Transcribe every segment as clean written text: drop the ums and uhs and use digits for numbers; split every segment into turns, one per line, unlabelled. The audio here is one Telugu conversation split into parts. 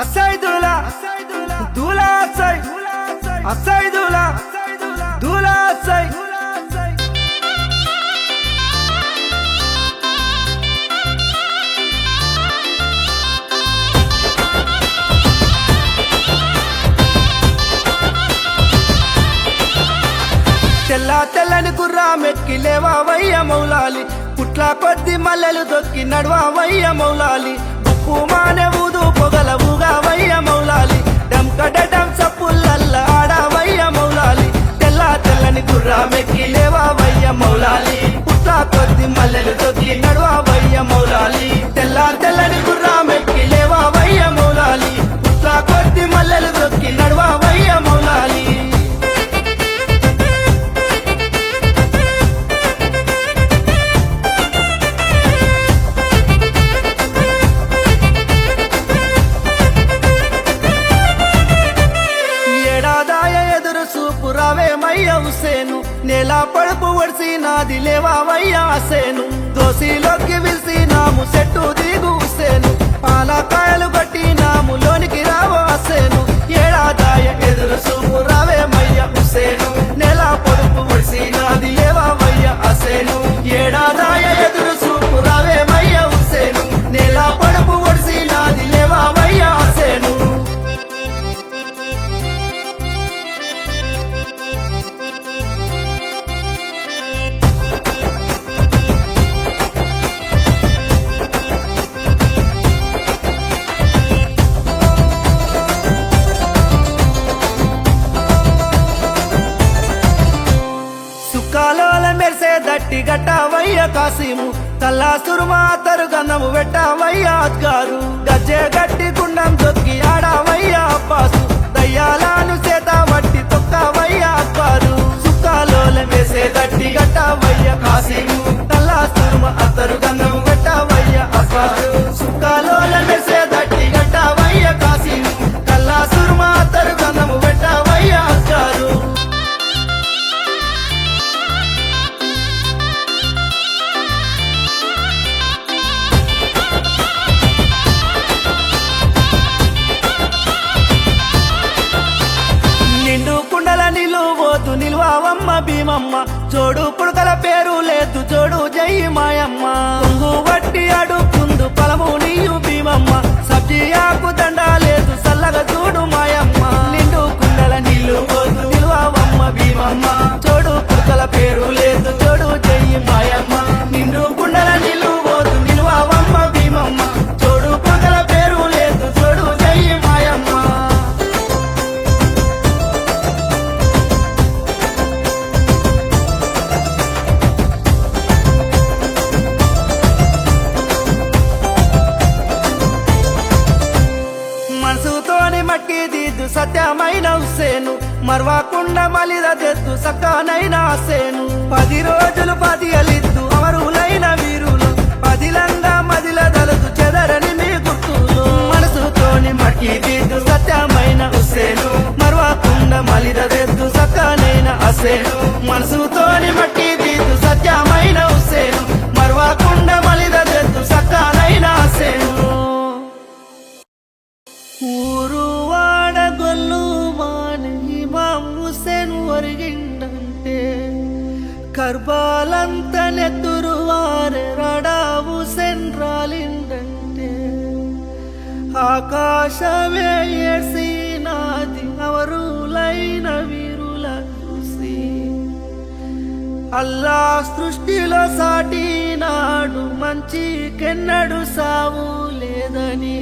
అసైదులా దూలా అసై అసైదులా దూలా అసై తెల్లని గుర్రామెక్కి లేవావయ్య మౌలాలి పుట్ల కొద్ది మల్లెలు దొక్కి నడవావయ్య మౌలాలి ఉప్పు మానే ఊదు పొగల ఊగావయ్య మౌలాలి డంకడడం సప్పులల్ల ఆడావయ్య మౌలాలి తెల్లని గుర్రామెక్కి లేవావయ్య మౌలాలి పుట్ల కొద్ది మల్లెలు దొక్కి నడవావయ్య మౌలాలి తెల్లని గుర్రామెక్కి లేవావయ్య మౌలాలి పుట్ల కొద్ది మల్లెలు దొక్కి నడవావయ్య మౌలాలి రావేమయ్య హుసేను నేల పడుపు వడిసి నాది లేవావయ్య హసేను దోసిలోకి విలిసి నాము చెట్టు దిగు హుసేను పాలకాయలు కట్టి నాము లోనికి రావో హసేను ఏడాదాయ ఎదురు చూపు రావేమయ్య హుసేను నేల పడుపు వడిసి నాది లేవావయ్య హసేను ఏడాదాయ ఎదురు చూపు రావేమయ్య హుసేను నేల పడుపు వడిసి నాది లేవావయ్య హసేను మెరిసే దట్టి గట్టావయ్య కాసిము తల్లా సురుమా తరుగన్నము పెట్టావయ్య అద్గారు గజ్జె గట్టి గుండం దొక్కి ఆడావయ్య అబ్బాసు దయ్యాలను చేత వట్టి తొక్కావయ్య అక్బారు సుక్కాలోల మెరిసే దట్టి గట్టావయ్య కాసిము తల్లా సురుమా తరుగన్నము పెట్టావయ్య అబ్బారు సుక్కాలోల మెరిసే దట్టి గట్టావయ్య కాసిము తల్లా సురుమా తరుగన్నము పెట్టావయ్య అద్గారు నిల్వావమ్మ భీమమ్మ జోడు పుడకల పేరు లేదు జోడు జై మాయమ్మ కొంగు వట్టి అడుకుందు పలము నీయు భీమమ్మ సబ్జీ ఆకు దండ లేదు సల్లగా చూడు మాయమ్మ నిండు కుండల నీళ్లు పోతు నిల్వావమ్మ భీమమ్మ జోడు పుడకల పేరు లేదు జోడు జై మాయమ్మ నిండు కుండల నీళ్లు పోతు నిల్వావమ్మ భీమమ్మ జోడు పుడకల పేరు లేదు జోడు జై మాయమ్మ మట్టి దిద్దు సత్యమైన హుసేను మర్వాకుండా మలిద తెద్దు సక్కానైన హసేను 10 రోజులు 10 అలిద్దు అమరులైన వీరులు పదిలంగా మదిల దలదు చెదరని మీ గుర్తులు మనసుతోని మట్టి దిద్దు సత్యమైన హుసేను మర్వాకుండా మలిద తెద్దు సక్కానైన హసేను మనసుతోని మట్టి దిద్దు సత్యమైన హుసేను మర్వాకుండా మలిద తెద్దు సక్కానైన హసేను ఊరు వాడగొల్లు మాని ఇమాం హుసేన్ ఒరిగిండంటే కర్బాలంత నెత్తురు వారే రడా హుసేన్ రాలిండంటే ఆకాశమే ఏడ్సినాది అవరులైన వీరుల చూసి అల్లా సృష్టిలో సాటి నాడు మంచి కెన్నడు సావు లేదని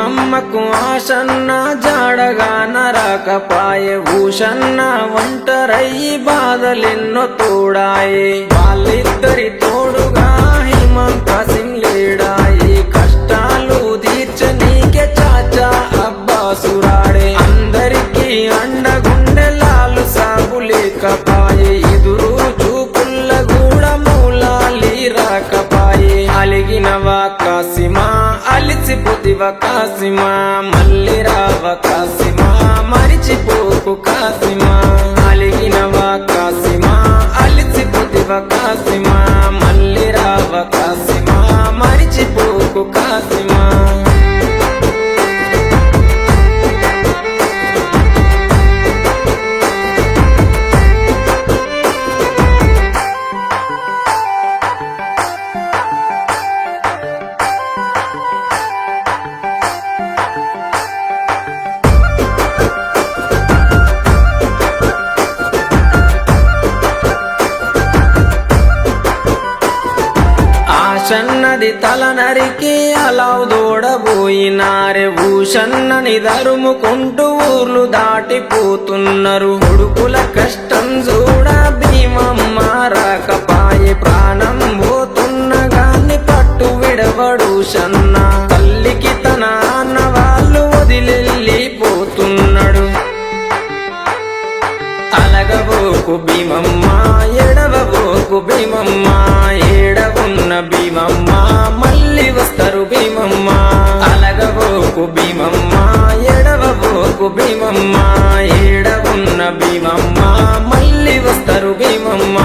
అమ్మకు ఆశన్న జాడగా నరకపాయే భూషన్న ఒంటరయ్యి బాధలెన్నో తోడాయే వాళ్ళిద్దరి తోడుగా హిమంత సింగ్ లేడాయి కష్టాలు తీర్చనీకే చాచా అబ్బాసురాడే అందరికీ అండగుండెలాలు సాగులేకపాయే ఎదురు చూపుల్ల కూడా మరిచిపోతివ కాసిమా మళ్ళీ రావ కాసిమా మరిచిపోకు కాసిమా అలిగినవా కాసిమా అలిచిపోతివ కాసిమా మళ్ళీ రావ కాసిమా మరిచిపోకు కాసిమా ఆశన్నది తల నరికి అలావు దూడబోయినారే ఊషన్నని దరుముకుంటూ ఊర్లు దాటిపోతున్నారు కొడుకుల కష్టం చూడ భీమమ్మ రాకపాయే ప్రాణం పోతున్న గాని పట్టు విడవడు షన్న తల్లికి తన అన్న వాళ్ళు వదిలెళ్ళిపోతున్నాడు అలగబోకు భీమమ్మ ఎడవబోకు భీమమ్మ ఏడవున్న భీమమ్మ మళ్ళీ వస్తారు భీమమ్మ అలగబోకు భీమమ్మ ఎడవబోకు భీమమ్మ ఏడవున్న భీమమ్మ మళ్ళీ వస్తారు భీమమ్మ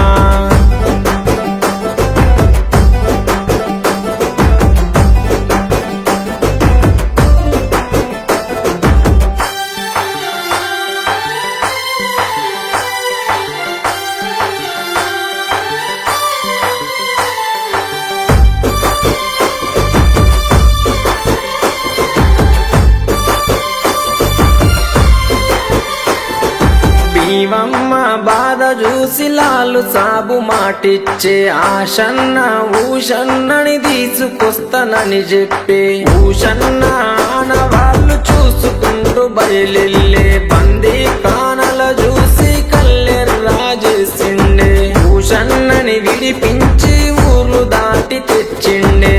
భీమమ్మ బాధ చూసి లాలు సాబు మాటిచ్చే ఆశన్న ఊషన్నని తీసుకొస్తానని చెప్పి ఊషన్న ఆనవాళ్ళు చూసుకుంటూ బయలెళ్ళే బందీ కానల చూసి కల్లెర్రా చేసిండే ఊషన్నని విడిపించి ఊర్లు దాటి తెచ్చిండే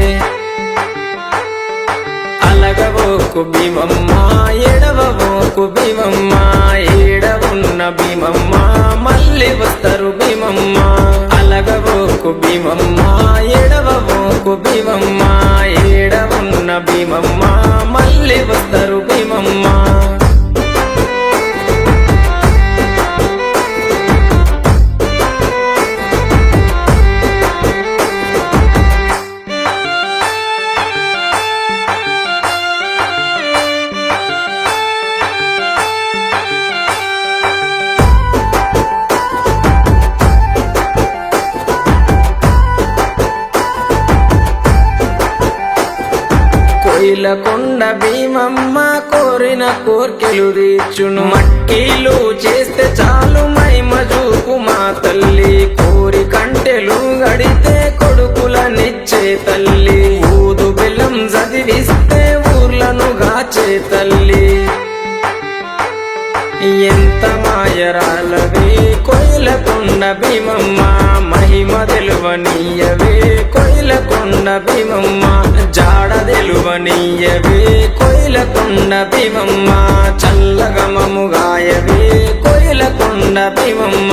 అలగబోకు భీమమ్మ ఎడవబోకు భీమమ్మ ఏడవున్న భీమమ్మ మళ్ళీ వస్తారు భీమమ్మ అలగబోకు భీమమ్మ ఎడవబోకు భీమమ్మ ఏడవున్న భీమమ్మ మళ్ళీ వస్తారు భీమమ్మ కొండ భీమమ్మ కోరిన కోర్కెలు తీర్చును మట్టిలు చేస్తే చాలు మైమ చూపు మా తల్లి కోరి కంటెలు గడితే కొడుకులనిచ్చే తల్లి ఊదు బెల్లం చదివిస్తే ఊర్లను గాచే తల్లి ఎంత మాయరాలవే కొయిలకొండ భీమమ్మ మహిమ తెలువనీయవే కొయిలకొండ భీమమ్మ జాడ తెలువనీయవే కొయిలకొండ భీమమ్మ చల్లగమము గాయవే కొయిలకొండ భీమమ్మ